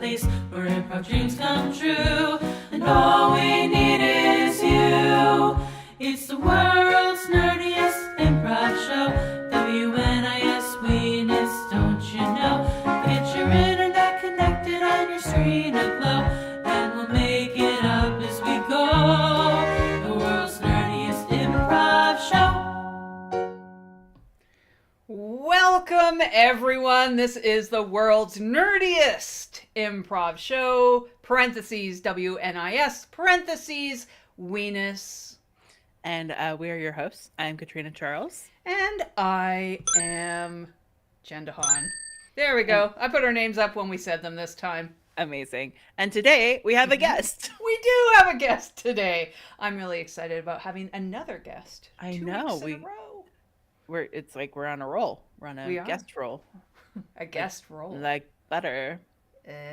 place where improv dreams come true. And all we need is you. It's the world's nerdiest improv show. WNIS, Weenus, don't you know? Get your internet connected on your screen aglow, and we'll make it up as we go. The world's nerdiest improv show. Welcome, everyone. This is the world's nerdiest improv show, parentheses, WNIS, parentheses, Weenus. And we are your hosts. I'm Katrina Charles. And I am Jen DeHaan. There we go. I put our names up when we said them this time. Amazing. And today we have a guest. We do have a guest today. I'm really excited about having another guest. I 2 know. weeks in a row. It's like we're on a roll. We're on a guest roll. A guest roll. Like butter.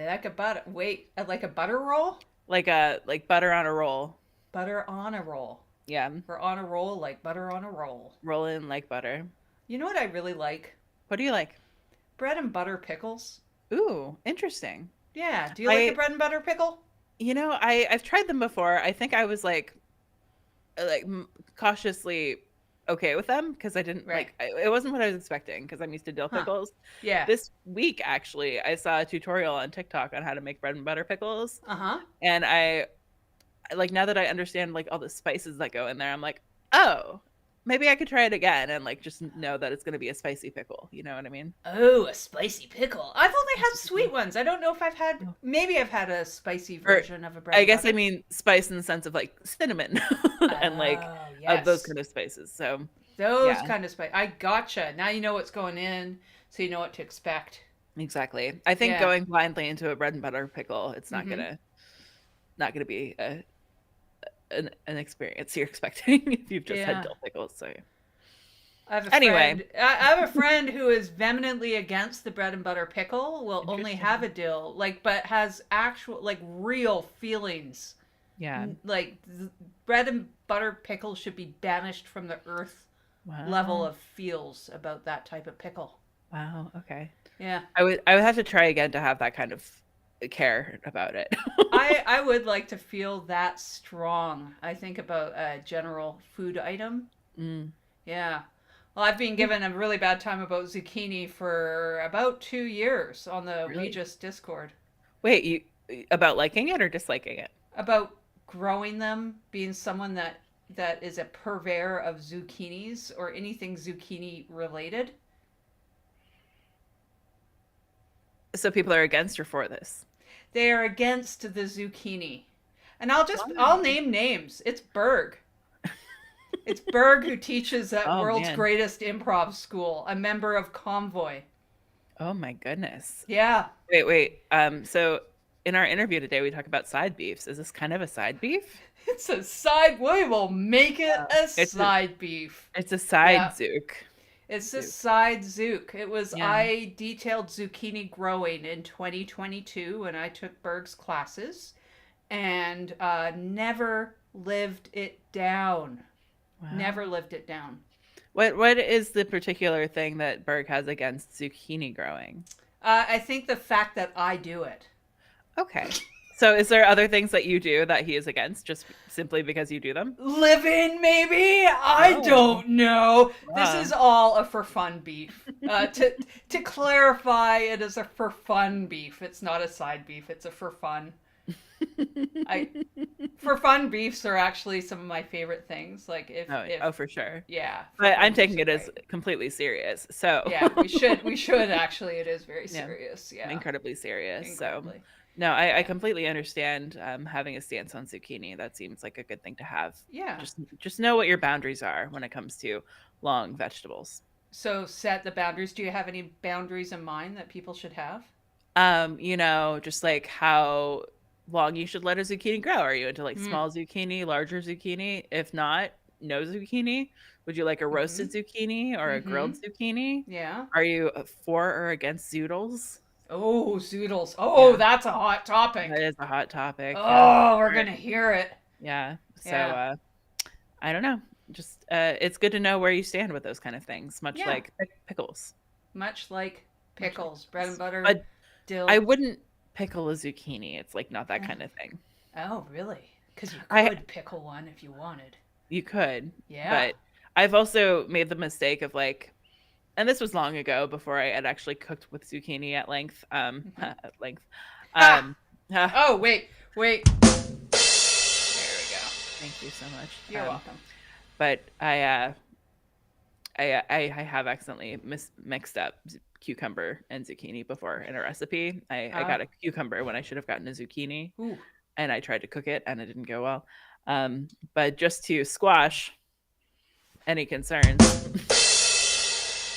Like a butter. Wait, like a butter roll? Like butter on a roll. Butter on a roll. Yeah. We're on a roll like butter on a roll. Rolling like butter. You know what I really like? What do you like? Bread and butter pickles. Ooh, interesting. Yeah. Do you like a bread and butter pickle? You know, I've tried them before. I think I was like cautiously okay with them because I didn't it wasn't what I was expecting because I'm used to dill pickles. Yeah. This week, actually, I saw a tutorial on TikTok on how to make bread and butter pickles. And I now that I understand like all the spices that go in there, I'm like, oh, maybe I could try it again and like just know that it's going to be a spicy pickle. You know what I mean? Oh, a spicy pickle. I've only had sweet ones. I don't know if I've had a spicy version of a bread. I guess I mean spice in the sense of like cinnamon and of those kind of spices. So those kind of spice. I gotcha. Now you know what's going in, so you know what to expect. Exactly. I think going blindly into a bread and butter pickle, it's not gonna be an experience you're expecting if you've just had dill pickles. So I have a friend who is vehemently against the bread and butter pickle. Will only have a dill, but has actual real feelings. Yeah, bread and butter pickle should be banished from the earth. Wow. Level of feels about that type of pickle. Wow. Okay. Yeah. I would have to try again to have that kind of care about it. I would like to feel that strong. I think about a general food item. Yeah. Well, I've been given a really bad time about zucchini for about 2 years on the Regis Discord. Wait, you about liking it or disliking it? About growing them, being someone that is a purveyor of zucchinis or anything zucchini related. So people are against or for this? They are against the zucchini. And I'll name names. It's Berg. It's Berg who teaches at World's Greatest Improv School, a member of Convoy. Oh my goodness. Yeah. Wait. So in our interview today, we talk about side beefs. Is this kind of a side beef? It's a side. We will make it a side beef. It's a side zook. It's a side zook. It was, I detailed zucchini growing in 2022 when I took Berg's classes and never lived it down. Wow. Never lived it down. What is the particular thing that Berg has against zucchini growing? I think the fact that I do it. Okay. So is there other things that you do that he is against just simply because you do them? Living, maybe? I don't know. This is all a for fun beef. To clarify, it is a for fun beef. It's not a side beef. It's a for fun. For fun beefs are actually some of my favorite things. If for sure. Yeah. But I'm taking it as completely serious. So yeah, we should actually. It is very serious. Yeah. Incredibly serious. Incredibly. So no, I completely understand having a stance on zucchini. That seems like a good thing to have. Yeah. Just know what your boundaries are when it comes to long vegetables. So set the boundaries. Do you have any boundaries in mind that people should have? Just like how long you should let a zucchini grow. Are you into small zucchini, larger zucchini? If not, no zucchini. Would you like a roasted zucchini or a grilled zucchini? Yeah. Are you for or against zoodles? Oh, zoodles. Oh, that's a hot topic. That is a hot topic. Oh, we're going to hear it. Yeah. So, I don't know. Just, it's good to know where you stand with those kind of things, much like pickles. Much like pickles, bread and butter, but dill. I wouldn't pickle a zucchini. It's like not that kind of thing. Oh, really? Because you could pickle one if you wanted. You could. Yeah. But I've also made the mistake of like, and this was long ago before I had actually cooked with zucchini at length. At length. Oh, wait. There we go. Thank you so much. You're welcome. But I have accidentally mixed up cucumber and zucchini before in a recipe. I got a cucumber when I should have gotten a zucchini. Ooh. And I tried to cook it and it didn't go well. But just to squash any concerns,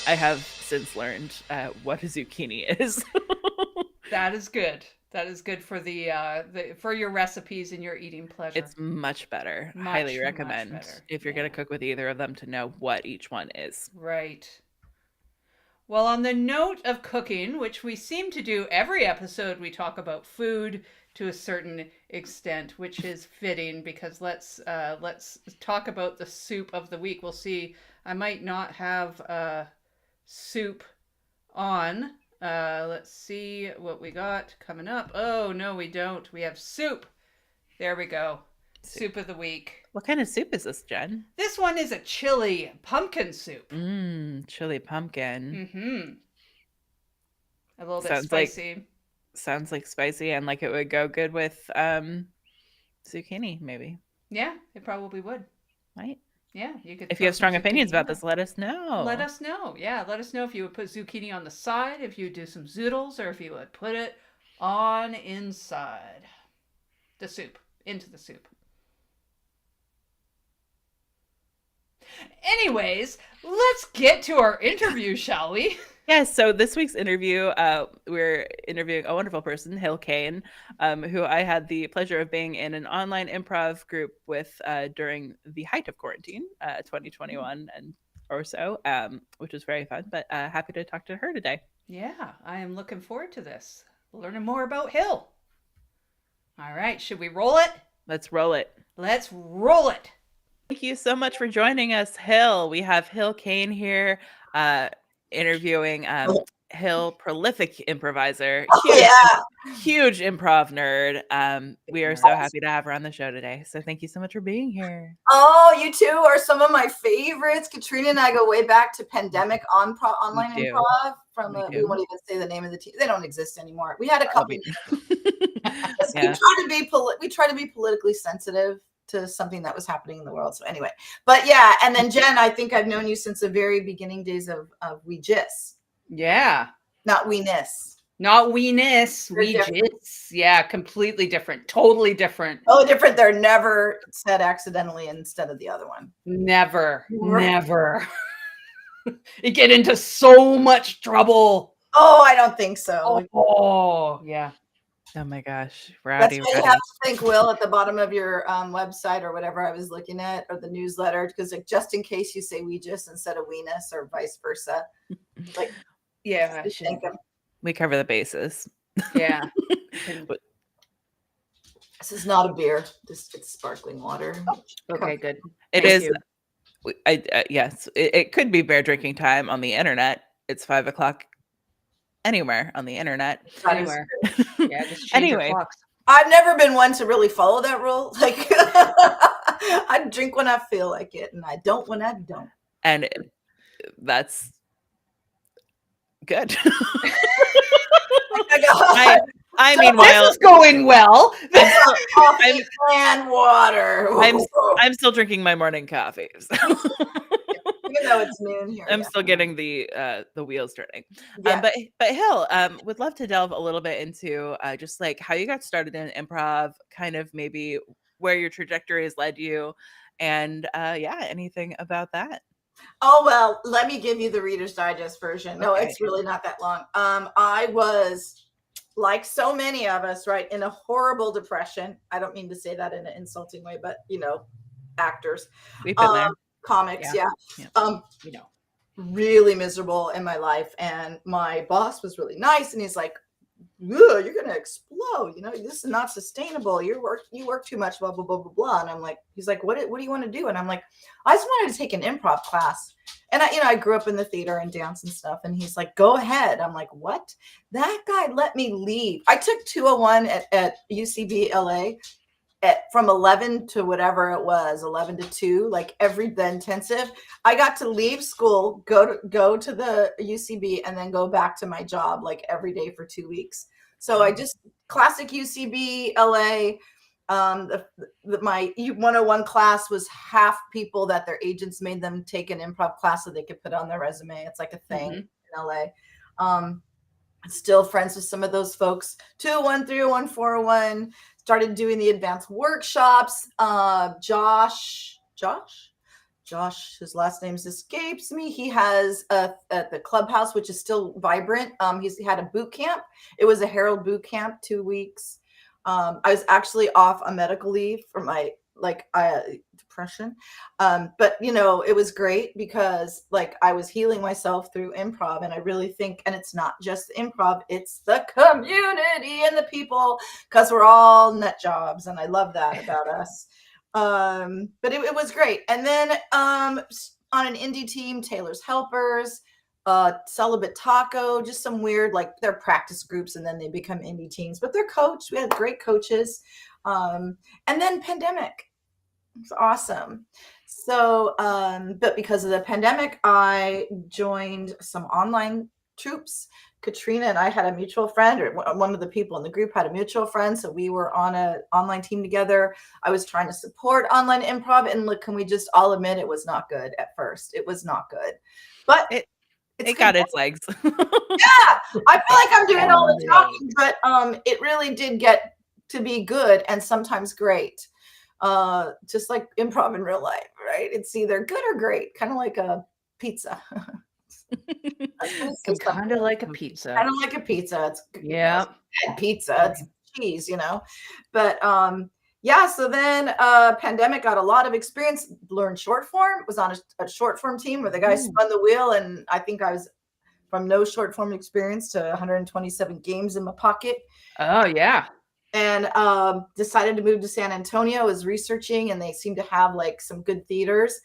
I have since learned what a zucchini is. That is good. That is good for for your recipes and your eating pleasure. It's much better. Highly recommend if you're going to cook with either of them to know what each one is. Right. Well, on the note of cooking, which we seem to do every episode, we talk about food to a certain extent, which is fitting because let's talk about the soup of the week. We'll see. I might not have soup on. Let's see what we got coming up. Oh, no, we don't. We have soup. There we go. Soup of the week. What kind of soup is this, Jen? This one is a chili pumpkin soup. Chili pumpkin. Mm-hmm. A little bit spicy. Sounds like spicy and like it would go good with zucchini, maybe. Yeah, it probably would. Right? Yeah, you could. If you have strong opinions about this, let us know. Let us know. Yeah, let us know if you would put zucchini on the side, if you would do some zoodles, or if you would put it on inside the soup, into the soup. Anyways, let's get to our interview, shall we? Yes, so this week's interview, we're interviewing a wonderful person, Kane, who I had the pleasure of being in an online improv group with during the height of quarantine, 2021 and or so, which was very fun, but happy to talk to her today. Yeah, I am looking forward to this. Learning more about Hill. All right, should we roll it? Let's roll it. Let's roll it. Thank you so much for joining us, Hill. We have Kane here. Interviewing Hill, prolific improviser, huge improv nerd. We are so happy to have her on the show today. So thank you so much for being here. Oh, you two are some of my favorites. Katrina and I go way back to pandemic online improv. We won't even say the name of the team. They don't exist anymore. We had a couple. We try to be politically sensitive to something that was happening in the world. So anyway, but yeah. And then Jen, I think I've known you since the very beginning days of We Jis. Yeah. Not Weeness. Not Weeness. We Jis. Yeah. Completely different. Totally different. Oh, different. They're never said accidentally instead of the other one. Never. You get into so much trouble. Oh, I don't think so. Oh, yeah. Oh my gosh. That's why you have to think, Will, at the bottom of your website or whatever I was looking at, or the newsletter, because like, just in case you say We Just instead of Weeness or vice versa. Like, yeah, we cover the bases. Yeah. This is not a beer. It's sparkling water. Okay, good. It is. Yes, it could be beer drinking time on the internet. It's 5:00 anywhere on the internet. Anywhere. Yeah, just change your clocks. I've never been one to really follow that rule. Like, I drink when I feel like it, and I don't when I don't. And that's good. I mean, this is going well. Coffee and water. I'm still drinking my morning coffee. So. Even though it's noon here, I'm still getting the wheels turning. Yeah. But Hill, would love to delve a little bit into just like how you got started in improv, kind of maybe where your trajectory has led you, and anything about that. Oh, well, let me give you the Reader's Digest version. No, it's really not that long. I was, like so many of us, right, in a horrible depression. I don't mean to say that in an insulting way, but, actors. We've been there. Comics, yeah. Really miserable in my life. And my boss was really nice. And he's like, you're going to explode. This is not sustainable. You work too much, blah, blah, blah, blah, blah. And I'm like, he's like, what do you want to do? And I'm like, I just wanted to take an improv class. And I grew up in the theater and dance and stuff. And he's like, go ahead. I'm like, what? That guy let me leave. I took 201 at UCB LA from 11 to whatever it was, 11 to 2, like the intensive. I got to leave school, go to the UCB, and then go back to my job like every day for 2 weeks. So I just classic UCB LA. My 101 class was half people that their agents made them take an improv class so they could put on their resume. It's like a thing in LA. Still friends with some of those folks. 201, 301, 401. Started doing the advanced workshops. Josh, his last name escapes me. He has at the clubhouse, which is still vibrant. He's had a boot camp. It was a Herald boot camp, 2 weeks. I was actually off on medical leave for my depression. But it was great because like I was healing myself through improv. And I really think, and it's not just improv, it's the community and the people, because we're all nut jobs. And I love that about us. But it was great. And then on an indie team, Taylor's Helpers, Celibate Taco, just some weird, like they're practice groups and then they become indie teams, but they're coached. We had great coaches. And then pandemic. It's awesome. So, but because of the pandemic, I joined some online troops. Katrina and I had a mutual friend, or one of the people in the group had a mutual friend. So we were on an online team together. I was trying to support online improv, and look, can we just all admit it was not good at first? It was not good, but it got its legs. Yeah, I feel like I'm doing all the talking, but it really did get to be good and sometimes great. Just like improv in real life, right? It's either good or great, kind of like a pizza. Kind of like a pizza. Kind of like a pizza. It's pizza. It's cheese, But yeah. So then pandemic, got a lot of experience. Learned short form. Was on a short form team where the guy spun the wheel, and I think I was from no short form experience to 127 games in my pocket. Oh yeah. And decided to move to San Antonio. Was researching, and they seem to have like some good theaters.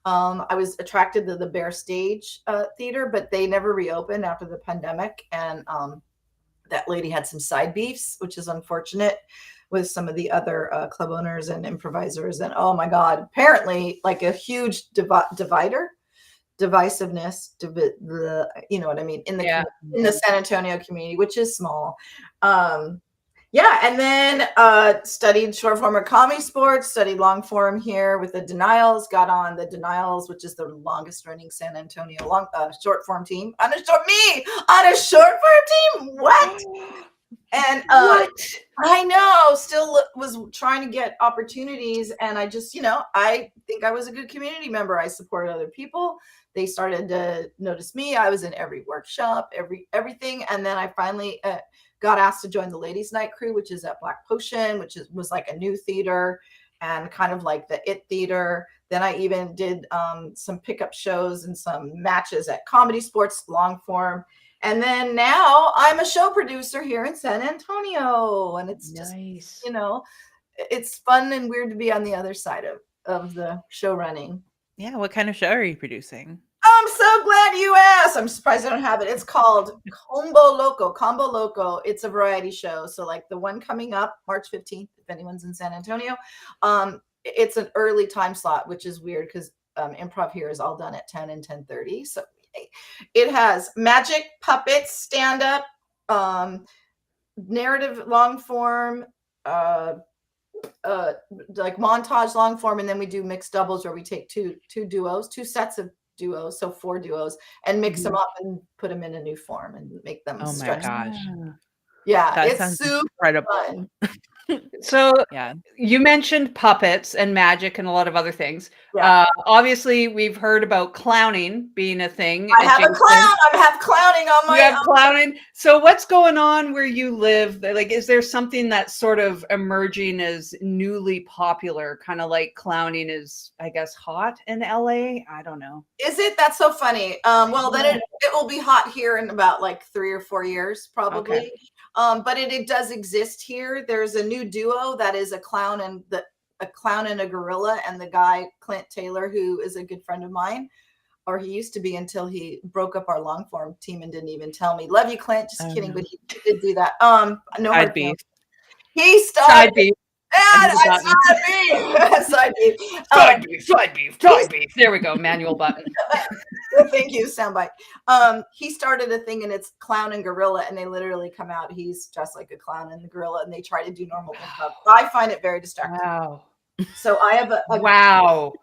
I was attracted to the Bear Stage theater, but they never reopened after the pandemic. And that lady had some side beefs, which is unfortunate, with some of the other club owners and improvisers. And oh my God, apparently like a huge divisiveness, you know what I mean, in the San Antonio community, which is small. Yeah, and then studied short form or comedy sports, studied long form here with the Denials, got on the Denials, which is the longest running San Antonio short form team. On a short form team? What? And what? I know, still was trying to get opportunities, and I just, I think I was a good community member. I supported other people. They started to notice me. I was in every workshop, everything, and then I finally got asked to join the Ladies Night Crew, which is at Black Potion, which was like a new theater and kind of like the It Theater. Then I even did some pickup shows and some matches at Comedy Sports long form. And then now I'm a show producer here in San Antonio. And it's just, nice. It's fun and weird to be on the other side of the show running. Yeah. What kind of show are you producing? I'm so glad you asked. I'm surprised I don't have it. It's called Combo Loco. It's a variety show. So like the one coming up March 15th, if anyone's in San Antonio, it's an early time slot, which is weird because improv here is all done at 10 and 10:30. So it has magic, puppets, stand-up, narrative long form, like montage long form, and then we do mixed doubles where we take two sets of duos, so 4 duos, and mix them up and put them in a new form and make them stretch. Oh my gosh. Yeah, that it's super incredible. fun. So yeah, you mentioned puppets and magic and a lot of other things. Yeah. Obviously, we've heard about clowning being a thing. I have a clown. I have clowning on my. You have clowning. So what's going on where you live? Like, is there something that's sort of emerging as newly popular? Kind of like clowning is, I guess, hot in LA. I don't know. Is it? That's so funny. Well, then it will be hot here in about like 3 or 4 years, probably. Okay. But it does exist here. There's a new duo that is a clown and a gorilla, and the guy Clint Taylor, who is a good friend of mine, or he used to be until he broke up our long form team and didn't even tell me. Love you, Clint. Just kidding, but he did do that. No hard feelings. He started. Side beef. Side beef. Side beef. There we go. Manual button. Thank you. Soundbite. He started a thing and it's clown and gorilla, and they literally come out. He's dressed like a clown and the gorilla, and they try to do normal improv. I find it very distracting. Wow. So I have wow.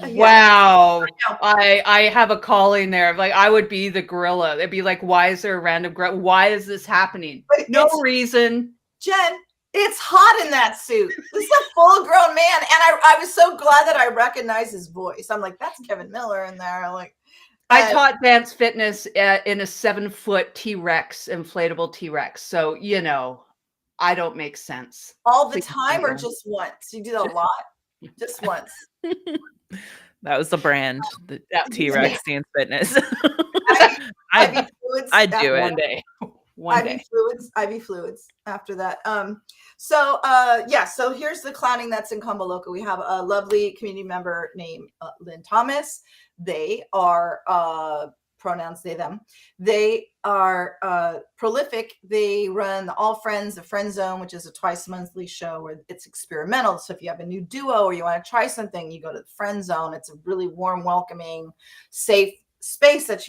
Wow. I have a calling there. Like, I would be the gorilla. They'd be like, why is there a random gorilla? Why is this happening? No reason. Jen, it's hot in that suit. This is a full-grown man. And I was so glad that I recognized his voice. I'm like, that's Kevin Miller in there. Like, I taught dance fitness in a 7-foot T-Rex, inflatable T-Rex. So, you know, I don't make sense. All the time or just once? You do that a lot? Just once. That was the brand, the T-Rex dance fitness. I'd do it one day. IV fluids after that. So here's the clowning that's in Combo Loco. We have a lovely community member named Lynn Thomas. They are pronouns they, them. They are prolific. They run the All Friends, the Friend Zone, which is a twice monthly show where it's experimental. So if you have a new duo or you want to try something, you go to the Friend Zone. It's a really warm, welcoming, safe space that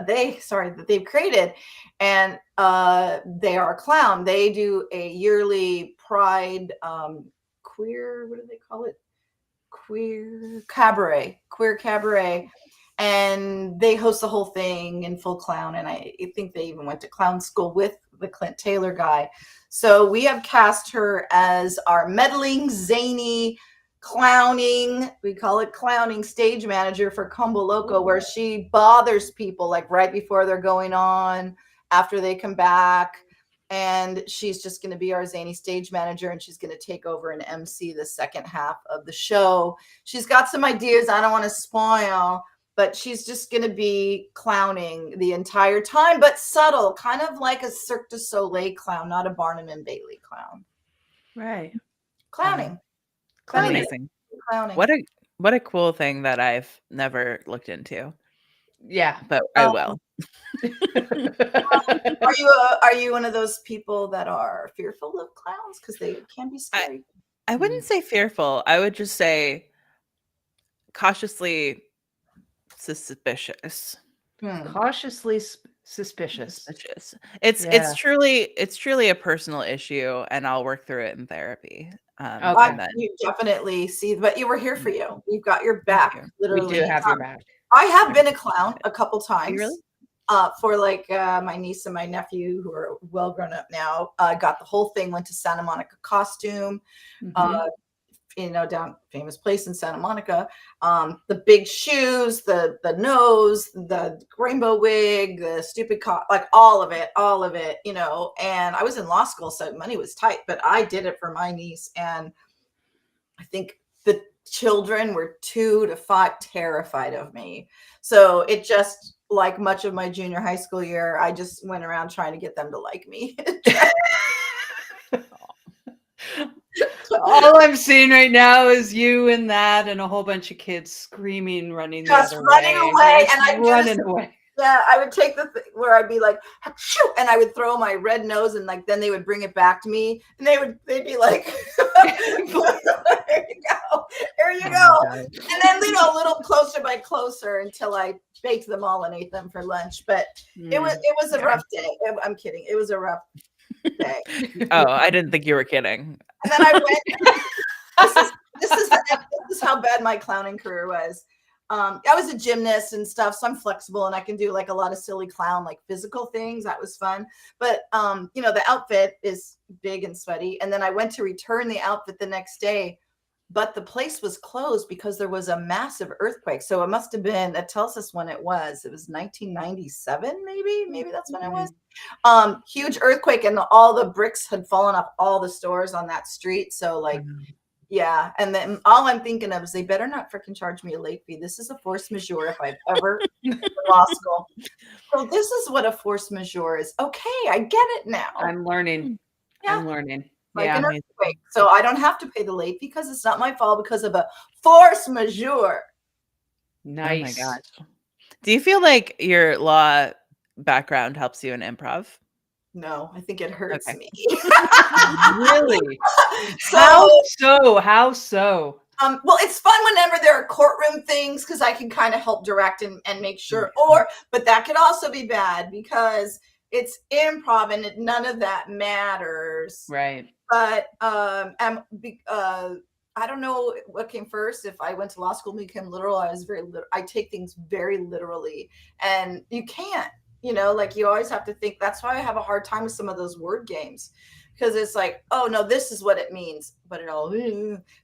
they've created. And they are a clown. They do a yearly Pride queer, what do they call it? Queer cabaret. And they host the whole thing in full clown. And I think they even went to clown school with the Clint Taylor guy. So we have cast her as our meddling, zany, clowning, we call it clowning, stage manager for Combo Loco, where she bothers people like right before they're going on, after they come back. And she's just going to be our zany stage manager, and she's going to take over and MC the second half of the show. She's got some ideas I don't want to spoil, but she's just going to be clowning the entire time, but subtle, kind of like a Cirque du Soleil clown, not a Barnum and Bailey clown. Right. Clowning. Amazing. Clowning. What a cool thing that I've never looked into. Yeah, but I will. Are you one of those people that are fearful of clowns because they can be scary? I wouldn't say fearful. I would just say cautiously suspicious. Cautiously suspicious. It's truly a personal issue, and I'll work through it in therapy. You definitely see, but you were here for you. We've got your back. Literally, we do have your back. I have been a clown a couple times. Really? For like my niece and my nephew, who are well grown up now, got the whole thing. Went to Santa Monica costume. Down famous place in Santa Monica. The big shoes, the nose, the rainbow wig, the stupid like all of it, and I was in law school, so money was tight, but I did it for my niece. And I think the children were 2 to 5 terrified of me. So it just, like much of my junior high school year, I just went around trying to get them to like me. All I'm seeing right now is you and that, and a whole bunch of kids screaming, running away. Yeah, I would take the where I'd be like, shoo, and I would throw my red nose, and like then they would bring it back to me, and they'd be like, there you go, and then a little closer by closer until I baked them all and ate them for lunch. But it was a rough day. I'm kidding. It was a rough day. Oh, I didn't think you were kidding. And then I went. This is how bad my clowning career was. I was a gymnast and stuff, so I'm flexible and I can do like a lot of silly clown, like physical things. That was fun. But the outfit is big and sweaty. And then I went to return the outfit the next day, but the place was closed because there was a massive earthquake. So it must have been, that tells us when it was. It was 1997, maybe that's when it was. Huge earthquake, and all the bricks had fallen off all the stores on that street. So like, yeah. And then all I'm thinking of is they better not freaking charge me a late fee. This is a force majeure if I've ever been in law school. So this is what a force majeure is. Okay, I get it now. I'm learning. Yeah. I'm learning. Like an earthquake. So I don't have to pay the late fee because it's not my fault because of a force majeure. Nice. Oh my gosh. Do you feel like your law background helps you in improv? No, I think it hurts Okay. me. Really? So, How so? well, it's fun whenever there are courtroom things because I can kind of help direct and make sure. But that could also be bad because it's improv and none of that matters. Right. But I don't know what came first. If I went to law school and became literal, I take things very literally, and you can't. Like you always have to think. That's why I have a hard time with some of those word games. Because it's like, oh no, this is what it means, but it all.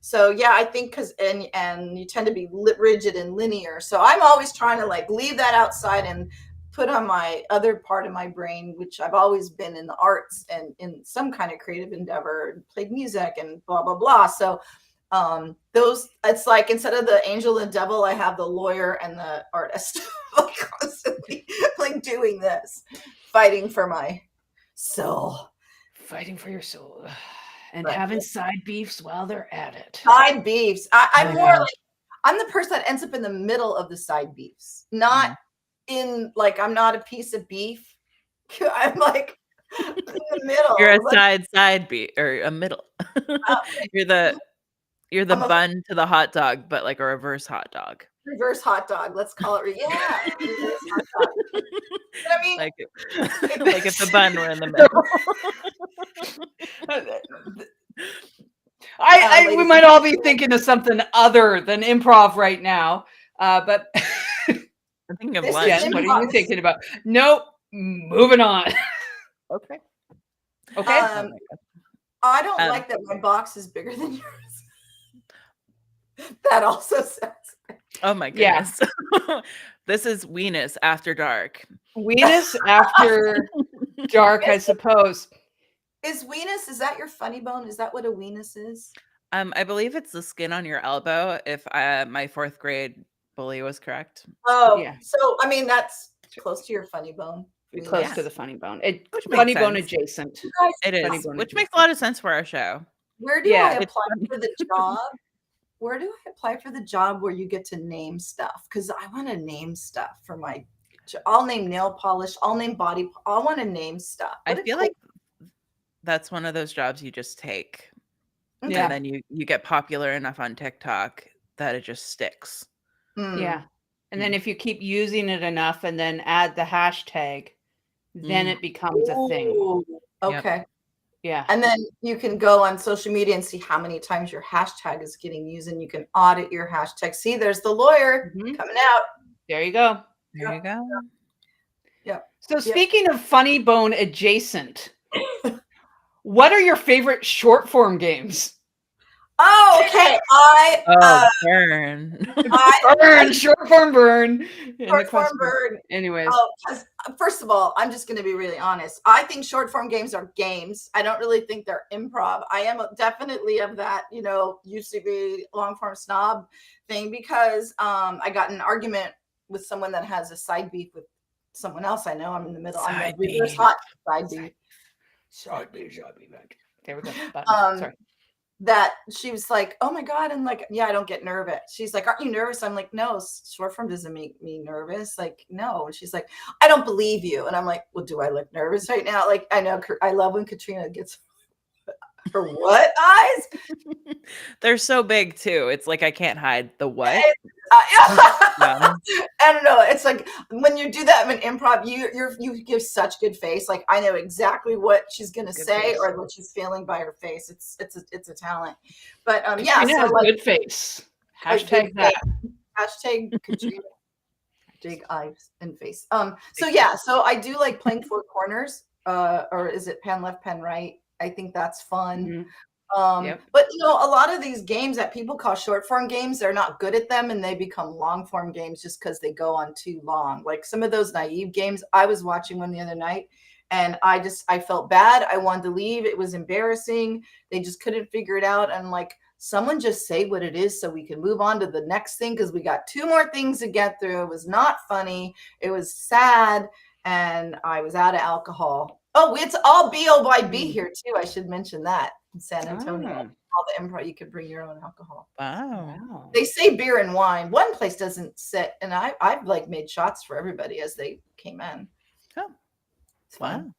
So yeah, I think because and you tend to be rigid and linear. So I'm always trying to like leave that outside and put on my other part of my brain, which I've always been in the arts and in some kind of creative endeavor, played music and blah blah blah. So those, it's like instead of the angel and devil, I have the lawyer and the artist, like constantly like doing this, fighting for my soul. Fighting for your soul and having side beefs while they're at it. Side beefs. I'm more like, I'm the person that ends up in the middle of the side beefs, not in like, I'm not a piece of beef. I'm like in the middle. You're a side beef or a middle. You're the bun to the hot dog, but like a reverse hot dog. Reverse hot dog. Let's call it. Reverse hot dog. But I mean, like if the bun were in the middle. We might all be thinking of something other than improv right now, but I'm thinking of lunch. Yes, what are you thinking about? Nope. Moving on. Okay. I don't like that my box is bigger than yours. That also sounds. Oh my goodness. Yeah. This is Weenus After Dark. Weenus After Dark, I suppose. Is weenus, is that your funny bone? Is that what a weenus is? I believe it's the skin on your elbow, if my 4th grade bully was correct. Oh, yeah. So, I mean, that's close to your funny bone. Close to the funny bone. Funny bone adjacent. It is, which makes a lot of sense for our show. Where do I apply for the job? Where do I apply for the job where you get to name stuff? Because I want to name stuff for my. I'll name nail polish. I'll name body. I want to name stuff. I feel like that's one of those jobs you just take, and then you get popular enough on TikTok that it just sticks. Yeah, and then if you keep using it enough, and then add the hashtag, then it becomes a thing. Okay. Yep. Yeah. And then you can go on social media and see how many times your hashtag is getting used, and you can audit your hashtag. See, there's the lawyer coming out. There you go. There you go. Yeah. So speaking of funny bone adjacent, what are your favorite short form games? Oh, okay. Burn. Burn. Short form burn. Short form burn. Anyways. First of all, I'm just going to be really honest. I think short form games are games. I don't really think they're improv. I am definitely of that, used to be long form snob thing because I got in an argument with someone that has a side beef with someone else I know. I'm in the middle. I'm like, reverse hot side beef. Side beef. There we go. Sorry. That she was like, oh my God. And like, I don't get nervous. She's like, aren't you nervous? I'm like, no, short form doesn't make me nervous. Like, no. And she's like, I don't believe you. And I'm like, well, do I look nervous right now? Like, I know I love when Katrina gets her what eyes? They're so big too. It's like, I can't hide the what. I don't know. It's like when you do that in improv, you give such good face. Like I know exactly what she's gonna say face. Or what she's feeling by her face. It's a talent. But Katrina has good face. Hashtag that. Hashtag Katrina. Big eyes and face. So I do like playing four corners. Or is it pen left, pen right? I think that's fun. Mm-hmm. But a lot of these games that people call short form games, they're not good at them and they become long form games just because they go on too long. Like some of those naive games, I was watching one the other night and I felt bad. I wanted to leave. It was embarrassing. They just couldn't figure it out. And like, someone just say what it is so we can move on to the next thing because we got two more things to get through. It was not funny. It was sad. And I was out of alcohol. Oh, it's all BOYB here too. I should mention that in San Antonio. all the improv. You could bring your own alcohol. Wow. They say beer and wine. One place doesn't sit, and I've like made shots for everybody as they came in. Oh, it's fun. Wow.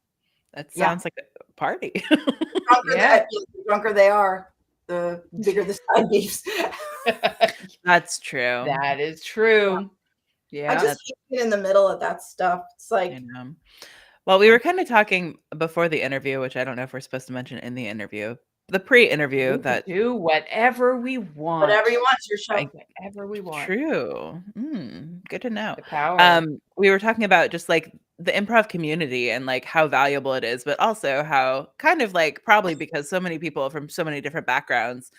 That sounds like a party. The drunker they are, the bigger the side beefs. That's true. That is true. Yeah. I just get in the middle of that stuff. It's like, well, we were kind of talking before the interview, which I don't know if we're supposed to mention in the interview, the pre-interview, that do whatever we want. Whatever you want, your show. Whatever we want. True. Good to know. The power. We were talking about just like the improv community and like how valuable it is, but also how kind of like probably because so many people from so many different backgrounds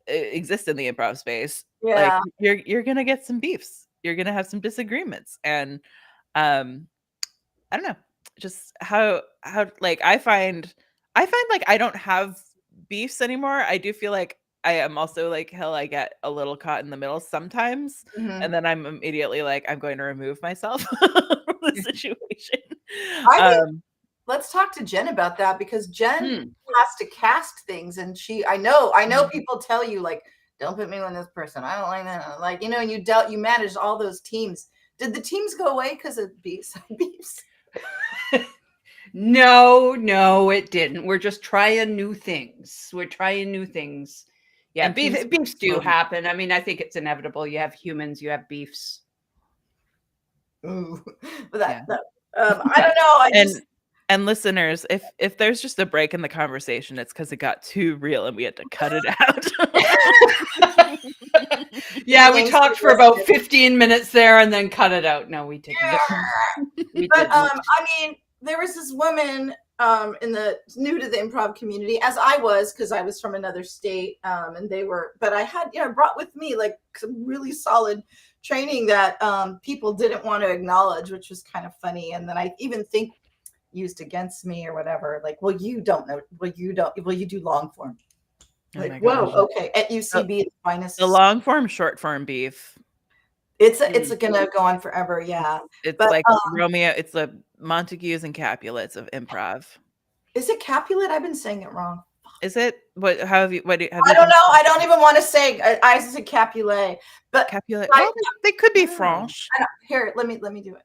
exist in the improv space. Yeah. Like you're gonna get some beefs. You're gonna have some disagreements, and I don't know, just how like I find like I don't have beefs anymore. I do feel like I am also like I get a little caught in the middle sometimes, and then I'm immediately like I'm going to remove myself from the situation. Let's talk to Jen about that, because Jen has to cast things, and I know people tell you like, don't put me with this person. I don't like that. Like, you managed all those teams. Did the teams go away because of beefs? No, it didn't. We're just trying new things. Yeah, And beefs do happen. I mean, I think it's inevitable. You have humans, you have beefs. Ooh, but I don't know. And listeners, if there's just a break in the conversation, it's because it got too real and we had to cut it out. Yeah, we talked for about 15 minutes there and then cut it out. No, we didn't. I mean, there was this woman new to the improv community, as I was, because I was from another state, and but I had brought with me like some really solid training that people didn't want to acknowledge, which was kind of funny. And then I even think used against me or whatever, like, well, you don't know, you do long form. Like, whoa, okay, at UCB, it's finest. The long form, short form beef. It's gonna go on forever, yeah. It's like Romeo. It's the Montagues and Capulets of improv. Is it Capulet? I've been saying it wrong. Is it? What? How have you? What? I don't know. I don't even want to say. I said Capulet, but Capulet. They could be French. Here, let me do it.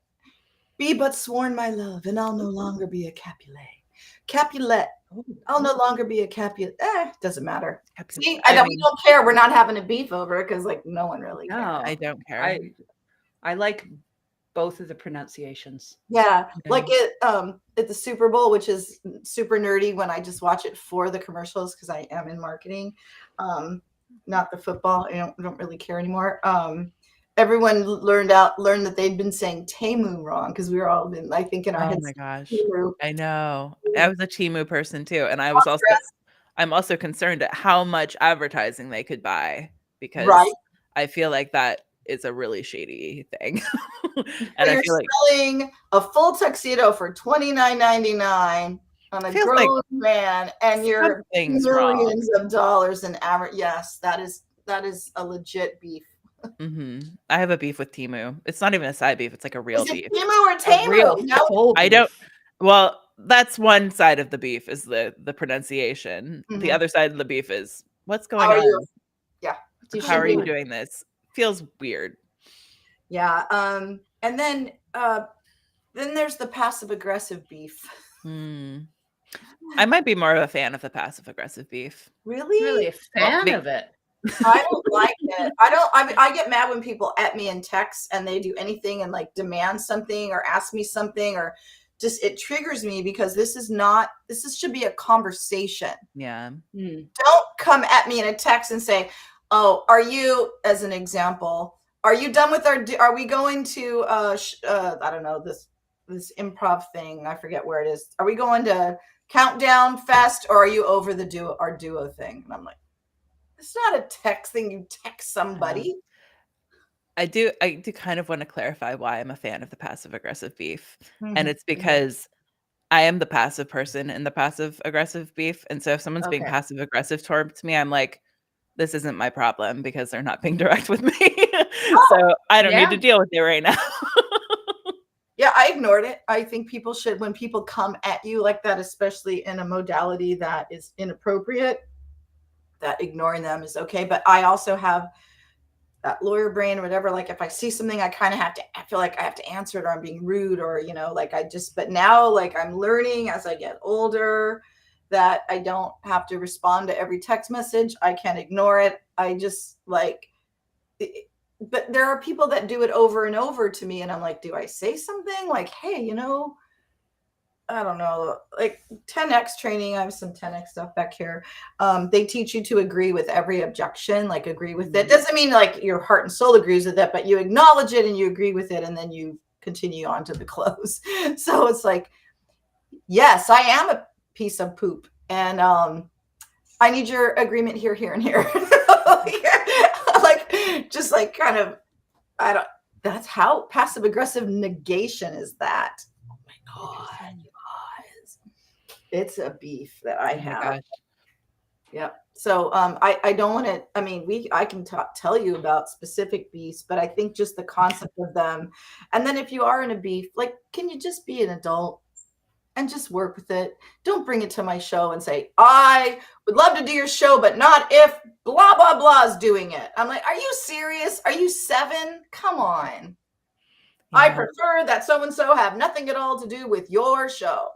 Be but sworn my love, and I'll no longer be a Capulet. Capulet. I'll no longer be a Capulet. Doesn't matter. See, we don't care. We're not having a beef over it because, like, no one really cares. No, I don't care. I like both of the pronunciations. Yeah, like at the Super Bowl, which is super nerdy when I just watch it for the commercials because I am in marketing, not the football. I don't really care anymore. Everyone learned that they'd been saying Temu wrong because we were all been, I think, in our heads. Oh my gosh, Temu. I know. I was a Temu person too, and I'm also concerned at how much advertising they could buy, because I feel like that is a really shady thing. And you're selling a full tuxedo for $29.99 on a grown man, and you're millions of dollars in average. Yes, that is a legit beef. I have a beef with Temu. It's not even a side beef; it's like a real beef. Temu or Temu? I don't. Well, that's one side of the beef is the pronunciation. The other side of the beef is what's going on. How are you doing this? Feels weird. Yeah. And then there's the passive aggressive beef. I might be more of a fan of the passive aggressive beef. Really a fan of it. I don't like it. I get mad when people at me in text and they do anything and like demand something or ask me something, or just, it triggers me because this should be a conversation. Yeah. Don't come at me in a text and say, oh, are you, as an example, are you done with are we going to, I don't know, this improv thing? I forget where it is. Are we going to Countdown Fest, or are you over our duo thing? And I'm like, it's not a text thing. You text somebody. I do kind of want to clarify why I'm a fan of the passive aggressive beef. And it's because I am the passive person in the passive aggressive beef. And so if someone's being passive aggressive towards me, I'm like, this isn't my problem because they're not being direct with me. So I don't need to deal with it right now. Yeah, I ignored it. I think people should, when people come at you like that, especially in a modality that is inappropriate, that ignoring them is okay. But I also have that lawyer brain or whatever. Like if I see something, I kind of I feel like I have to answer it, or I'm being rude, or, like but now, like, I'm learning as I get older that I don't have to respond to every text message. I can ignore it. I just like, but there are people that do it over and over to me. And I'm like, do I say something like, hey, I don't know, like 10X training. I have some 10X stuff back here. They teach you to agree with every objection, like agree with it. Doesn't mean like your heart and soul agrees with it, but you acknowledge it and you agree with it, and then you continue on to the close. So it's like, yes, I am a piece of poop, and I need your agreement here, here, and here. Like, just like kind of, that's how passive aggressive negation is that. Oh my God. It's a beef that I have. Yep. So I don't want to, I can tell you about specific beefs, but I think just the concept of them. And then if you are in a beef, like, can you just be an adult and just work with it? Don't bring it to my show and say, I would love to do your show, but not if blah, blah, blah is doing it. I'm like, are you serious? Are you 7? Come on. Yeah. I prefer that so-and-so have nothing at all to do with your show.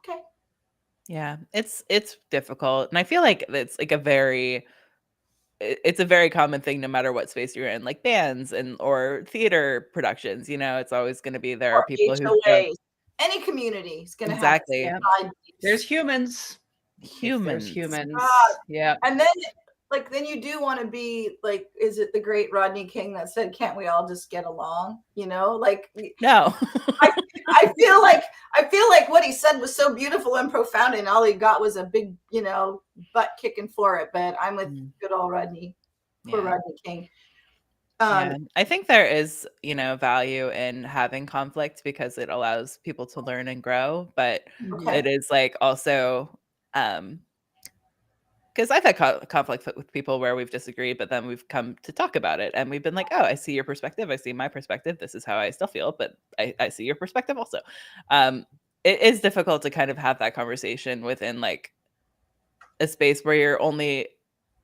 Okay. Yeah, it's difficult. And I feel like it's like it's a very common thing no matter what space you're in, like bands or theater productions, it's always going to be, there are people who don't. Any community is going to exactly. have there's humans. There's humans. Yeah. And then then you do want to be like, is it the great Rodney King that said, can't we all just get along? Like, no. I feel like what he said was so beautiful and profound, and all he got was a big, butt kicking for it. But I'm with good old Rodney, Rodney King. I think there is, value in having conflict because it allows people to learn and grow. But it is like also, because I've had conflict with people where we've disagreed, but then we've come to talk about it and we've been like, oh, I see your perspective. I see my perspective. This is how I still feel, but I see your perspective also. It is difficult to kind of have that conversation within like a space where you're only,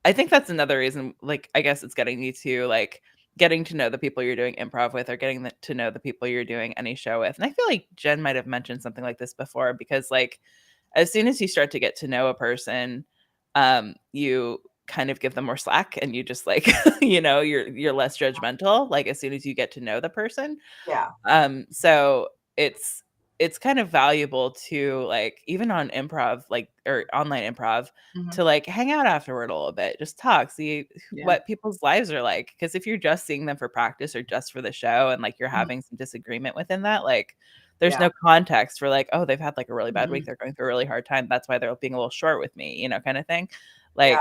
I think that's another reason, like, I guess it's getting you to like getting to know the people you're doing improv with, or getting to know the people you're doing any show with. And I feel like Jen might have mentioned something like this before, because like, as soon as you start to get to know a person, you kind of give them more slack, and you just like, you're less judgmental, like as soon as you get to know the person. Yeah. So it's kind of valuable to like, even on improv, like, or online improv, to like hang out afterward a little bit, just talk, see what people's lives are like. Because if you're just seeing them for practice or just for the show, and like you're having some disagreement within that, like there's no context for like, oh, they've had like a really bad week, they're going through a really hard time, that's why they're being a little short with me, kind of thing. Like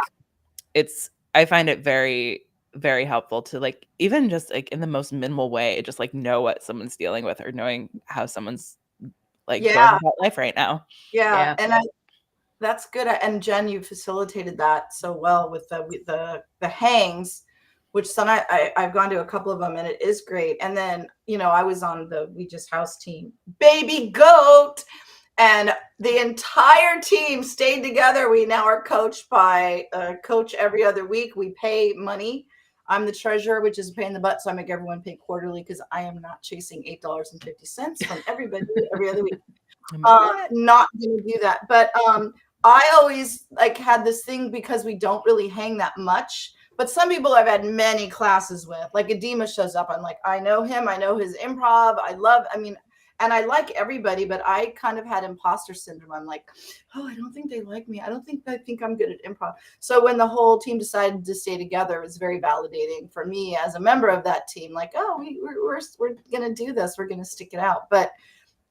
I find it very, very helpful to like, even just like in the most minimal way, just like know what someone's dealing with, or knowing how someone's like going about life right now. Yeah. And that's good. And Jen, you facilitated that so well with the hangs, which I've gone to a couple of them, and it is great. And then, I was on the We Just House team, Baby Goat, and the entire team stayed together. We now are coached by a coach every other week. We pay money. I'm the treasurer, which is a pain in the butt, so I make everyone pay quarterly, because I am not chasing $8.50 from everybody every other week. Not going to do that. But I always like had this thing, because we don't really hang that much. But some people I've had many classes with, like Adema shows up, I'm like, I know him, I know his improv, and I like everybody, but I kind of had imposter syndrome. I'm like, oh, I don't think they like me. I think I'm good at improv. So when the whole team decided to stay together, it was very validating for me as a member of that team. Like, oh, we're going to do this. We're going to stick it out. But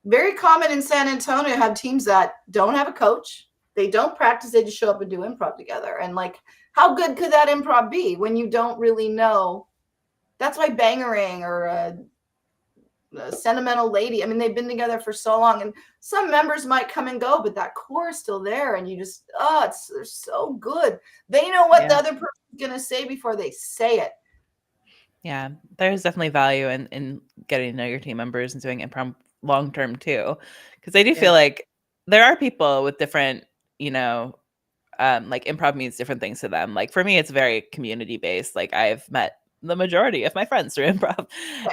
very common in San Antonio to have teams that don't have a coach. They don't practice. They just show up and do improv together. And like, how good could that improv be when you don't really know? That's why Bangarang or a Sentimental Lady, they've been together for so long, and some members might come and go, but that core is still there, and you just, they're so good. They know what the other person's going to say before they say it. Yeah, there's definitely value in getting to know your team members and doing improv long term too, because I do feel like there are people with different, like improv means different things to them. Like for me, it's very community based. Like I've met the majority of my friends through improv,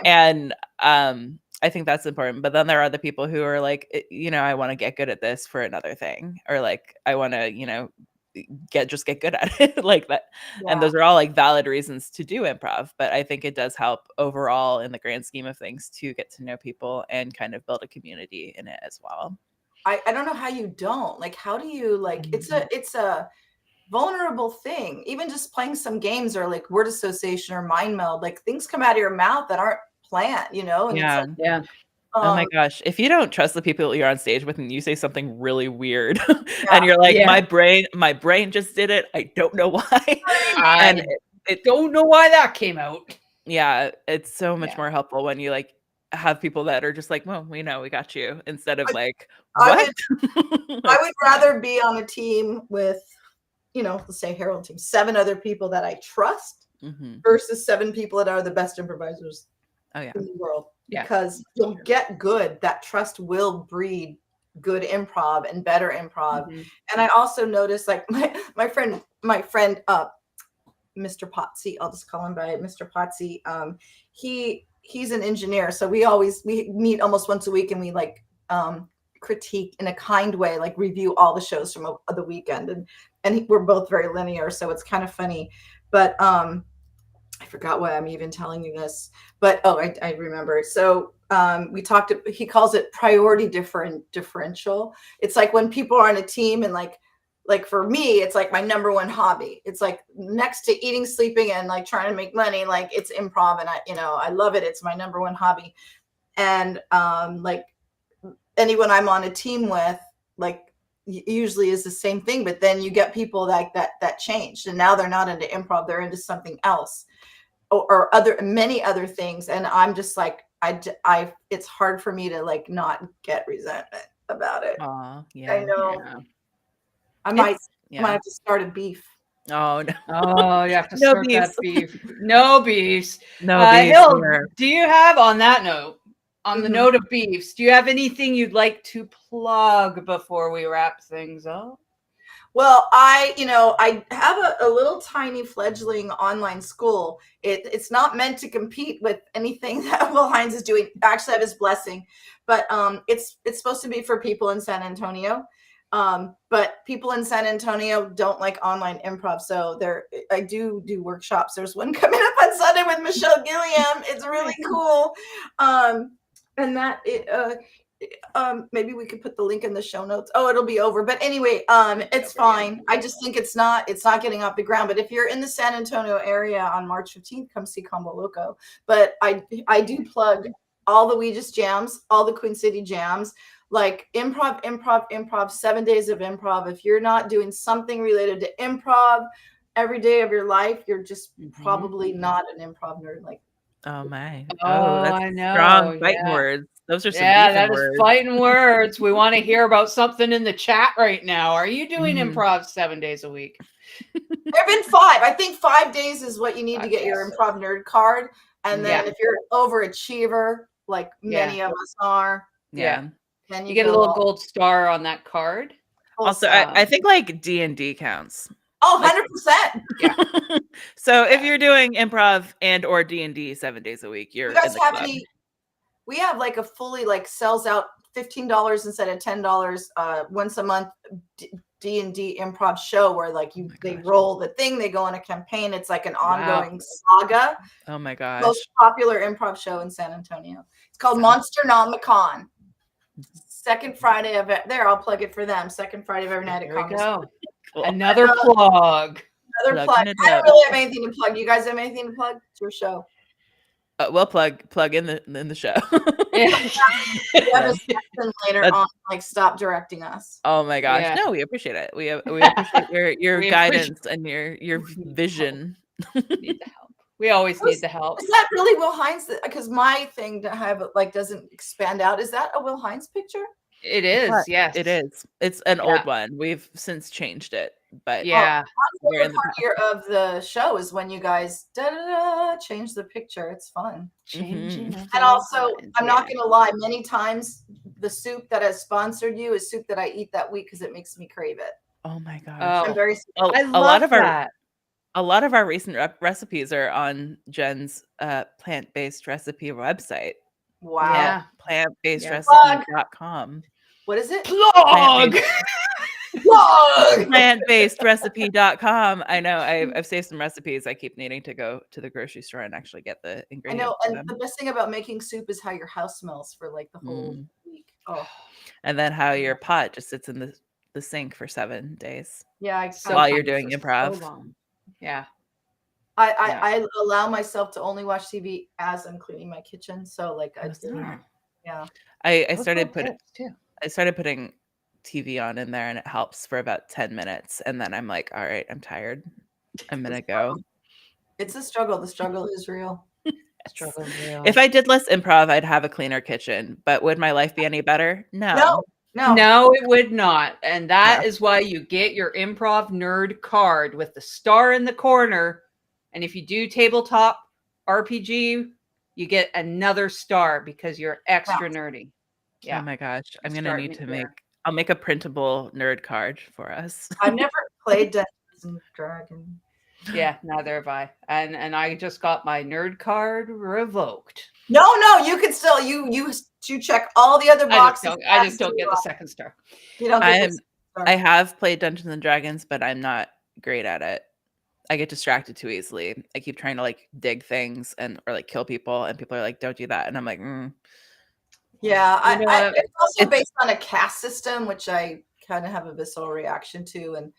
and I think that's important. But then there are the people who are like, I want to get good at this for another thing, or like I want to, get good at it like that. And those are all like valid reasons to do improv. But I think it does help overall in the grand scheme of things to get to know people and kind of build a community in it as well. I don't know how you don't. Like, how do you like? It's a vulnerable thing. Even just playing some games or like word association or mind meld, like things come out of your mouth that aren't planned, And Yeah. it's like, Oh my gosh. If you don't trust the people you're on stage with and you say something really weird and you're like, my brain just did it. I don't know why. And I don't know why that came out. Yeah. It's so much more helpful when you like have people that are just like, well, we know, we got you, instead of like, what? I would rather be on a team with, let's say Herald team, 7 other people that I trust versus 7 people that are the best improvisers in the world. Because you'll get good. That trust will breed good improv and better improv. And I also noticed, like my friend, Mr. Potsy, I'll just call him by Mr. Potsy. He's an engineer, so we meet almost once a week, and we like critique in a kind way, like review all the shows from the weekend, and we're both very linear, so it's kind of funny. But I forgot why I'm even telling you this, but I remember. So we talked. He calls it priority differential. It's like when people are on a team, and like for me, it's like my number one hobby. It's like next to eating, sleeping, and like trying to make money. Like it's improv, and I love it. It's my number one hobby. And like anyone I'm on a team with, like usually is the same thing. But then you get people like that changed, and now they're not into improv; they're into something else. Or many other things, and I'm just like it's hard for me to like not get resentment about it. Yeah, I know. I might have to start a beef. Oh no! Oh, you have to start that beef. No beefs. No beefs. Hill, do you have, on that note, on the note of beefs, do you have anything you'd like to plug before we wrap things up? Well, I have a little tiny fledgling online school. It's not meant to compete with anything that Will Hines is doing. Actually, I have his blessing, but it's supposed to be for people in San Antonio. But people in San Antonio don't like online improv, so I do workshops. There's one coming up on Sunday with Michelle Gilliam. It's really cool, and that maybe we could put the link in the show notes. Oh, it'll be over. But anyway, it's fine. I just think it's not getting off the ground. But if you're in the San Antonio area on March 15th, come see Combo Loco. But I do plug all the Ouija's jams, all the Queen City jams, like improv, 7 days of improv. If you're not doing something related to improv every day of your life, you're just probably not an improv nerd. Like, oh my. Oh, that's I know. Strong fighting words. Those are some that words. is fighting words. We want to hear about something in the chat right now. Are you doing improv 7 days a week? There've been 5. I think 5 days is what you need to get your improv nerd card. And then if you're an overachiever, like many of us are, then you get a little gold star on that card. Also, I think like D&D counts. Oh, 100%. Yeah. So if you're doing improv and or D&D 7 days a week, you're in the club. We have like a fully like sells out $15 instead of $10 once a month D&D improv show where like they roll the thing, they go on a campaign. It's like an ongoing saga. Oh my gosh. Most popular improv show in San Antonio. It's called Monsternomicon. Second Friday of it. There, I'll plug it for them. Second Friday of every night at There we Congress. go. Cool. Another plug. Another plug. I don't really have anything to plug. You guys have anything to plug? It's your show. We'll plug in the show. Later on, like stop directing us. Oh my gosh! Yeah. No, we appreciate it. We appreciate your guidance and your vision. Need the help. We always need the help. Is that really Will Hines? Because my thing to have like doesn't expand out. Is that a Will Hines picture? It is. Yes, it is. It's an old one. We've since changed it, but my favorite part of the show is when you guys change the picture. It's fun. Changing. And also, I'm not gonna lie. Many times, the soup that has sponsored you is soup that I eat that week because it makes me crave it. Oh my gosh. Oh, I'm very I love that. A lot of our recent recipes are on Jen's plant-based recipe website. wow. Yeah. Plantbasedrecipe.com. What is it? Plug. Plantbasedrecipe.com. I know. I've saved some recipes. I keep needing to go to the grocery store and actually get the I ingredients. know, for and them. the best thing about making soup is how your house smells for like the whole week. Oh, And then how your pot just sits in the sink for 7 days. yeah. While you're doing improv. So long. Yeah. I allow myself to only watch TV as I'm cleaning my kitchen. So like I yeah. I started putting TV on in there, and it helps for about 10 minutes, and then I'm like, all right, I'm tired. I'm gonna go. It's a struggle. The struggle is real. Struggle real. If I did less improv, I'd have a cleaner kitchen. But would my life be any better? No. No, it would not. And that is why you get your improv nerd card with the star in the corner. And if you do tabletop RPG, you get another star because you're extra nerdy. Yeah. Oh my gosh. I'm gonna need to I'll make a printable nerd card for us. I've never played Dungeons and Dragons. Yeah, neither have I. And I just got my nerd card revoked. No, you can still you check all the other boxes. I just don't get the second star. You don't get the star. I have played Dungeons and Dragons, but I'm not great at it. I get distracted too easily. I keep trying to like dig things or like kill people, and people are like, "Don't do that," and I'm like, Yeah, it's also based on a caste system, which I kind of have a visceral reaction to. And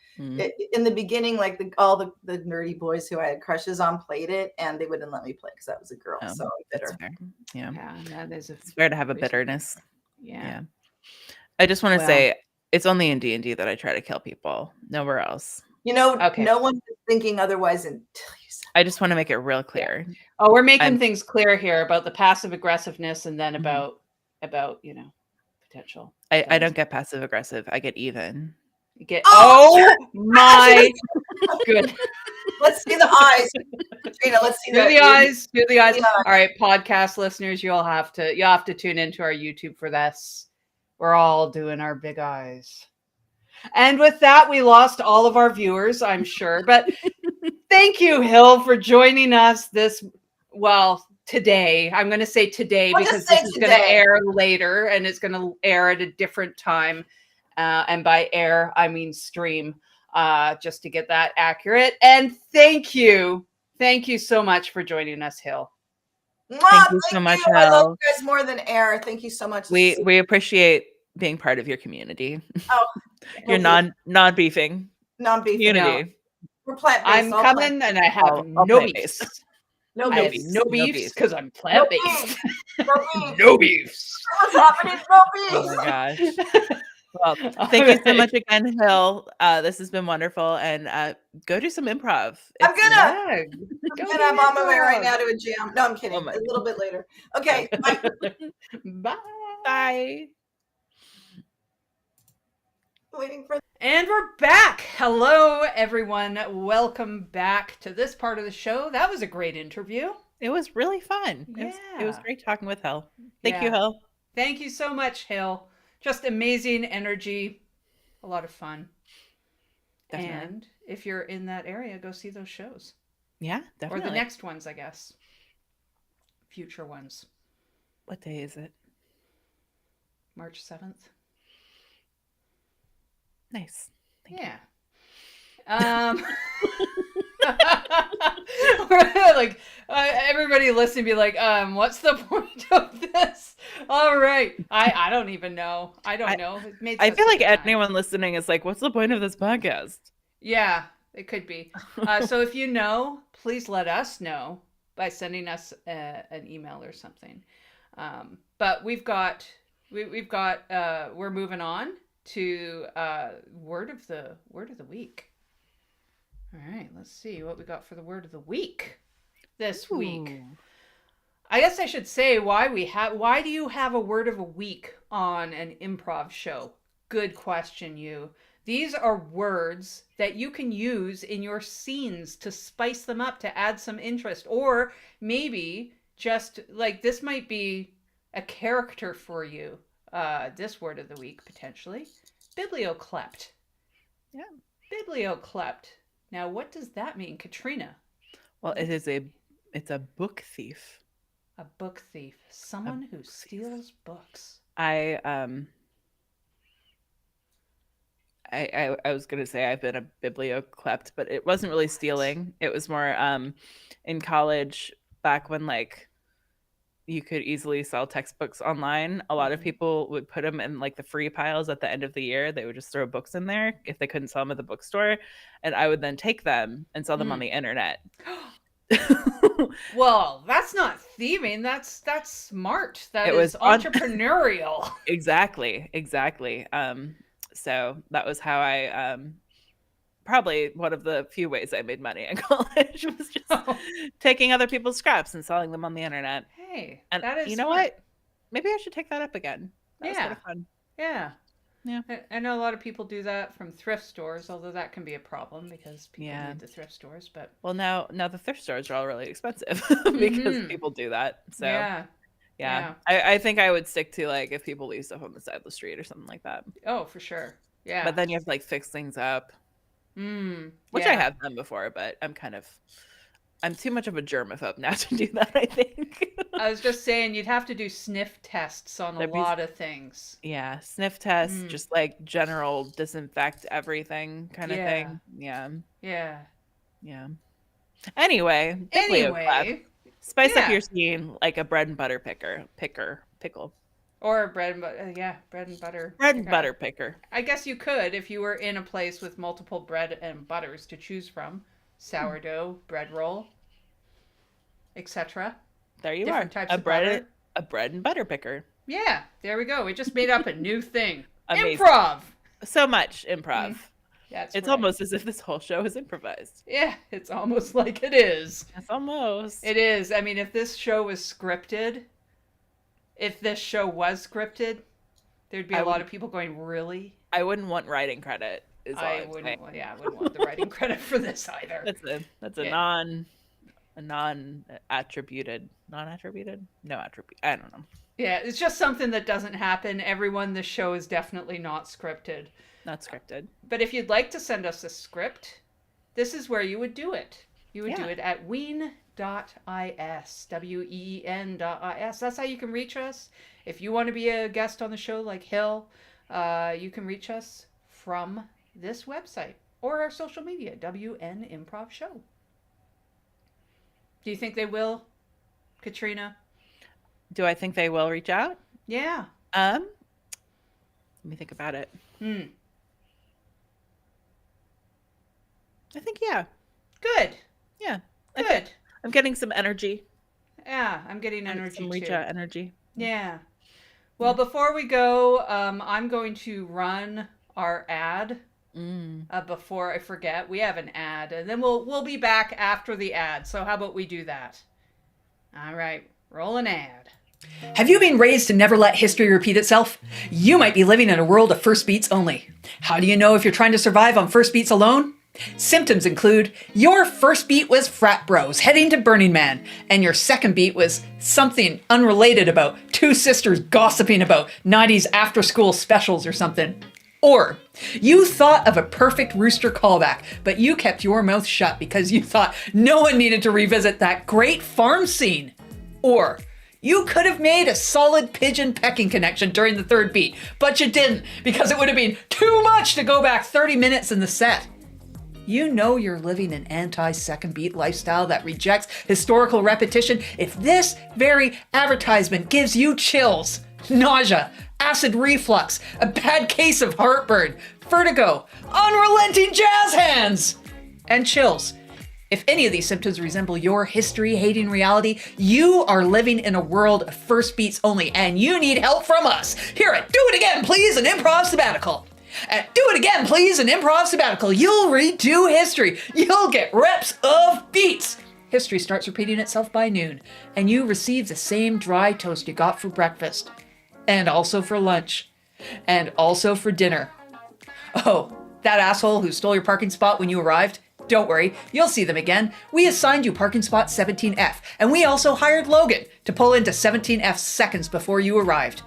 in the beginning, like all the nerdy boys who I had crushes on played it, and they wouldn't let me play because I was a girl. So I'm bitter. Yeah, it's fair to have a bitterness. Yeah. I just want to say it's only in D&D that I try to kill people. Nowhere else. No one is thinking otherwise until you say. I just want to make it real clear. Oh, we're making things clear here about the passive aggressiveness, and then about potential. I don't get passive aggressive. I get even. You get my good. Let's see the eyes, Katrina. Let's see the eyes. Do the eyes. All right, podcast listeners, you'll have to tune into our YouTube for this. We're all doing our big eyes. And with that, we lost all of our viewers, I'm sure. But thank you, Hill, for joining us today. I'm going to say today because this is going to air later, and it's going to air at a different time. And by air, I mean stream, just to get that accurate. And thank you so much for joining us, Hill. Thank you so much, Hill. I love you guys more than air. Thank you so much. We appreciate being part of your community. Oh, your non-beefing community. No. We're plant-based. I'm coming, and I have no beefs. No beefs because I'm plant-based. No beefs. What's happening? No beefs. Oh my gosh. Well, thank you so much again, Hill. This has been wonderful, and go do some improv. I'm on my way right now to a jam. No, I'm kidding. A little bit later. Okay. Bye. Bye. Waiting for. And we're back. Hello, everyone. Welcome back to this part of the show. That was a great interview. It was really fun. Yeah. It was great talking with Hill. Thank you, Hill. Thank you so much, Hill. Just amazing energy. A lot of fun. Definitely. And if you're in that area, go see those shows. Yeah, definitely. Or the next ones, I guess. Future ones. What day is it? March 7th. Nice. Thank you. Like everybody listening be like, what's the point of this? All right. I don't even know. I don't know. I feel like anyone listening is like, what's the point of this podcast? Yeah, it could be. So if you know, please let us know by sending us an email or something. But we're moving on to word of the week. All right, let's see what we got for the word of the week this week. I guess I should say why do you have a word of a week on an improv show? Good question, you. These are words that you can use in your scenes to spice them up, to add some interest, or maybe just like this might be a character for you. This word of the week, potentially. Biblioclept. Yeah. Biblioclept. Now, what does that mean, Katrina? Well, it's a book thief. A book thief. Someone who steals books. I was gonna say I've been a biblioclept, but it wasn't really stealing. It was more in college, back when like you could easily sell textbooks online. A lot of people would put them in like the free piles at the end of the year. They would just throw books in there if they couldn't sell them at the bookstore, and I would then take them and sell them on the internet. Well, that's not thieving. That's smart. That is entrepreneurial. Exactly. So that was how I probably one of the few ways I made money in college was just taking other people's scraps and selling them on the internet. Hey, and that is you know smart. what? Maybe I should take that up again. That was kind of fun. Yeah. Yeah. I know a lot of people do that from thrift stores, although that can be a problem because people need the thrift stores. But well, now the thrift stores are all really expensive because people do that. So yeah. I think I would stick to like if people leave stuff on the side of the street or something like that. Oh, for sure. Yeah. But then you have to like fix things up. Which I have done before, but I'm too much of a germaphobe now to do that, I think. I was just saying you'd have to do sniff tests on a lot of things. Yeah, sniff tests, just like general disinfect everything kind of thing. Yeah. Anyway, spice up your scene like a bread and butter pickle. Or bread and butter, bread and butter. Bread and butter picker. I guess you could if you were in a place with multiple bread and butters to choose from. Sourdough, bread roll, etc. There you Different are. Types of butter. A bread and butter picker. Yeah, there we go. We just made up a new thing. Amazing. Improv. So much improv. It's almost as if this whole show is improvised. Yeah, it's almost like it is. It's almost. It is. I mean, if this show was scripted, there'd be a lot of people going, really? I wouldn't want writing credit. I wouldn't want the writing credit for this either. That's a non-attributed. No attribute. I don't know. Yeah, it's just something that doesn't happen. Everyone, this show is definitely not scripted. Not scripted. But if you'd like to send us a script, this is where you would do it. You would do it at ween.is, WEEN.is. That's how you can reach us. If you want to be a guest on the show like Hill, you can reach us from this website or our social media, WN Improv Show. Do you think they will, Katrina? Do I think they will reach out? Yeah. Let me think about it. I think Good. Yeah. Good. I'm getting some energy. Yeah, I'm getting energy some reach too. out energy. Yeah. Well, before we go, I'm going to run our ad. Before I forget, we have an ad, and then we'll be back after the ad. So how about we do that? All right, roll an ad. Have you been raised to never let history repeat itself? You might be living in a world of first beats only. How do you know if you're trying to survive on first beats alone? Symptoms include your first beat was frat bros heading to Burning Man, and your second beat was something unrelated about two sisters gossiping about 90s after-school specials or something. Or you thought of a perfect Rooster callback, but you kept your mouth shut because you thought no one needed to revisit that great farm scene. Or you could have made a solid pigeon pecking connection during the third beat, but you didn't because it would have been too much to go back 30 minutes in the set. You know you're living an anti-second beat lifestyle that rejects historical repetition if this very advertisement gives you chills, nausea, acid reflux, a bad case of heartburn, vertigo, unrelenting jazz hands, and chills. If any of these symptoms resemble your history-hating reality, you are living in a world of first beats only, and you need help from us here at Do It Again, Please, an Improv Sabbatical. At Do It Again, Please, an Improv Sabbatical, you'll redo history. You'll get reps of beats. History starts repeating itself by noon, and you receive the same dry toast you got for breakfast. And also for lunch. And also for dinner. Oh, that asshole who stole your parking spot when you arrived? Don't worry, you'll see them again. We assigned you parking spot 17F, and we also hired Logan to pull into 17F seconds before you arrived.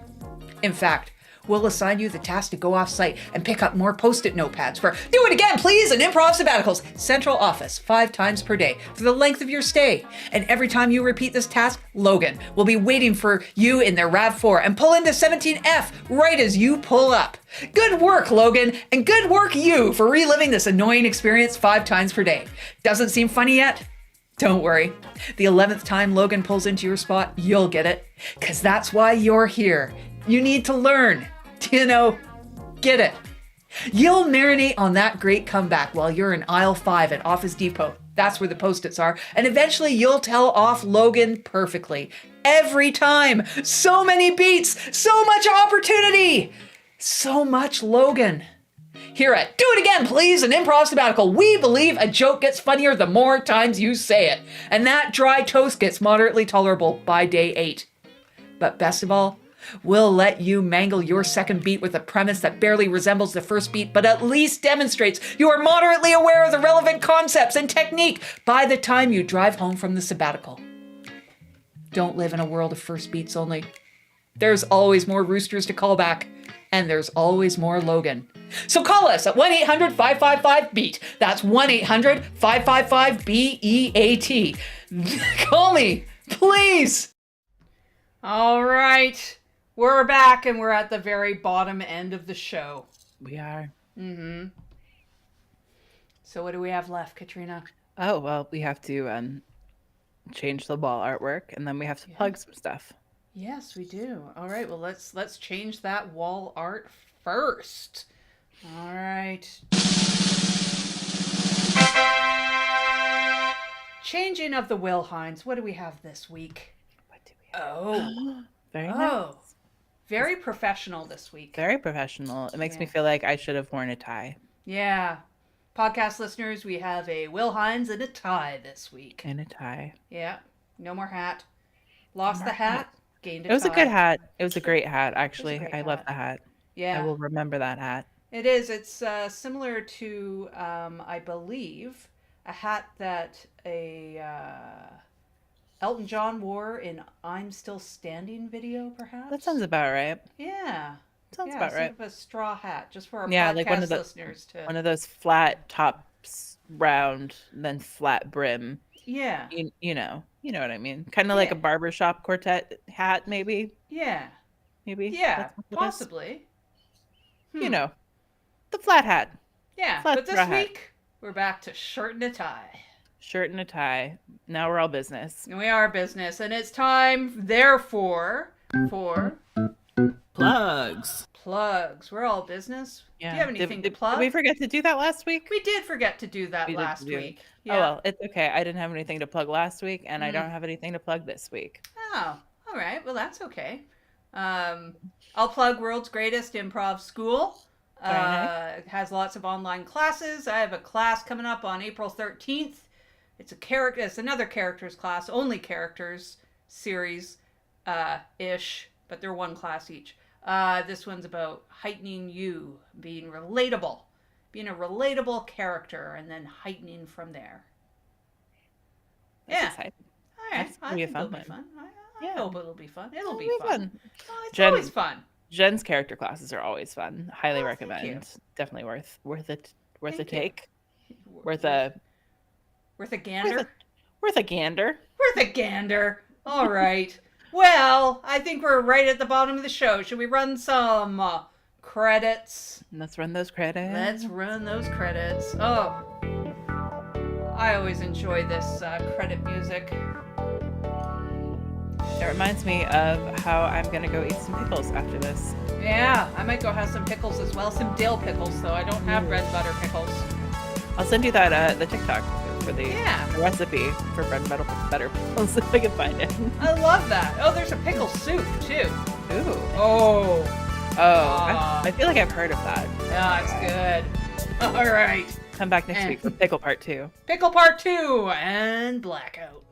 In fact, We'll assign you the task to go off-site and pick up more Post-it notepads for Do It Again, Please, and Improv Sabbaticals, central office 5 times per day for the length of your stay. And every time you repeat this task, Logan will be waiting for you in their RAV4 and pull into 17F right as you pull up. Good work, Logan, and good work you for reliving this annoying experience 5 times per day. Doesn't seem funny yet? Don't worry. The 11th time Logan pulls into your spot, you'll get it. Because that's why you're here. You need to learn. Get it. You'll marinate on that great comeback while you're in aisle 5 at Office Depot. That's where the Post-its are. And eventually you'll tell off Logan perfectly. Every time. So many beats. So much opportunity. So much Logan. Here at Do It Again, Please, an Improv Sabbatical, we believe a joke gets funnier the more times you say it. And that dry toast gets moderately tolerable by day 8. But best of all, we'll let you mangle your second beat with a premise that barely resembles the first beat, but at least demonstrates you are moderately aware of the relevant concepts and technique by the time you drive home from the sabbatical. Don't live in a world of first beats only. There's always more roosters to call back, and there's always more Logan. So call us at 1-800-555-BEAT. That's 1-800-555-BEAT. Call me, please. All right. We're back, and we're at the very bottom end of the show. We are. Mm-hmm. So what do we have left, Katrina? Oh, well, we have to change the wall artwork, and then we have to plug some stuff. Yes, we do. All right. Well, let's change that wall art first. All right. Changing of the Will Hines. What do we have this week? What do we have? Oh. Very nice. Very professional this week. Very professional. It makes me feel like I should have worn a tie. Yeah. Podcast listeners, we have a Will Hines and a tie this week. And a tie. Yeah. No more hat. Lost the hat. Gained a tie. It was a good hat. It was a great hat, actually. It was a great I hat. love the hat. Yeah. I will remember that hat. It is. It's similar to, I believe, a hat that Elton John wore in I'm Still Standing video, perhaps? That sounds about right. Yeah. Sounds about right. Sort of a straw hat, just for our Yeah, podcast like one of the- listeners to... One of those flat tops, round, then flat brim. Yeah. You know what I mean. Kind of like a barbershop quartet hat, maybe. Yeah. Maybe. Yeah, That's what it is. possibly. You know, the flat hat. Yeah, Flat but this straw hat. week, we're back to shirt and a tie. Shirt and a tie. Now we're all business. And we are business, and it's time, therefore, for... Plugs. Plugs. We're all business. Yeah. Do you have anything to plug? Did we forget to do that last week? We did forget to do that We did last do it. week. Oh, well, it's okay. I didn't have anything to plug last week, and I don't have anything to plug this week. Oh, all right. Well, that's okay. I'll plug World's Greatest Improv School. It has lots of online classes. I have a class coming up on April 13th. It's another characters class, only characters series ish, but they're one class each. This one's about heightening you, being relatable, being a relatable character, and then heightening from there. That's Yeah. exciting. All right. That's I gonna be a think fun it'll be one. fun. I Yeah. hope it'll be fun. It'll be It'll be fun. fun. Oh, it's Jen- always fun. Jen's character classes are always fun. Highly Oh, thank recommend. you. Definitely worth a Thank you. take. Worth a gander. Worth a gander. Worth a gander. All right. Well, I think we're right at the bottom of the show. Should we run some credits? Let's run those credits. Let's run those credits. Oh, I always enjoy this credit music. It reminds me of how I'm gonna go eat some pickles after this. Yeah, I might go have some pickles as well. Some dill pickles, though. I don't have red butter pickles. I'll send you that the TikTok for the Yeah. recipe for bread and butter pickles if I can find it. I love that. Oh, there's a pickle soup, too. Ooh. Oh. I feel like I've heard of that. Yeah, it's good. All right. Come back next week for pickle part 2. Pickle part 2 and blackout.